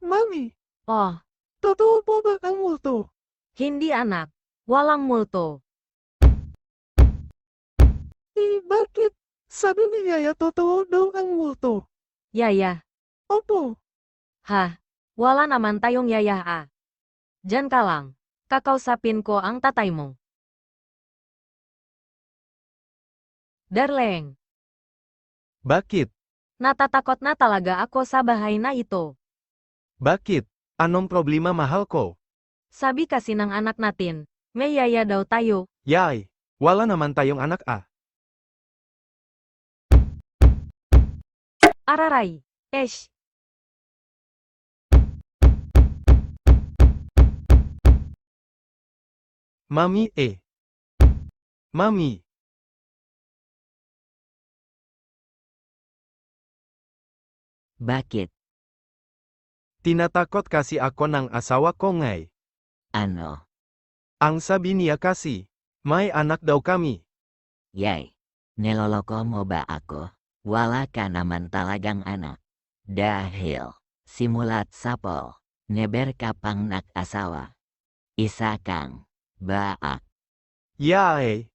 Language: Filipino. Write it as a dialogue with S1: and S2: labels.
S1: Mami,
S2: Oh,
S1: totoo po ba ang multo?
S2: hindi anak. Walang multo.
S1: Bakit? Sabi ni Yaya totoo daw ang multo.
S2: Yaya.
S1: Opo,
S2: Ha? Wala naman tayong yaya Diyan ka lang. Kakausapin ko ang tatay mo. Darling,
S3: Bakit?
S2: natatakot na talaga ako sa bahay na ito.
S3: Bakit? Anong problema mahal ko?
S2: Sabi kasi ng anak natin, may yaya daw tayo.
S3: Yay! Wala naman tayong anak
S2: Araray. Esh.
S3: Mami Mami,
S4: Bakit?
S3: tinatakot kasi ako ng asawa ko ngay.
S4: Ano?
S3: Ang sabi niya kasi, may anak daw kami.
S4: Yay. Niloloko mo ba ako? Wala ka naman talagang anak. Dahil, simulat sapol, never ka pang nag-asawa. Isa kang baak.
S3: Yay!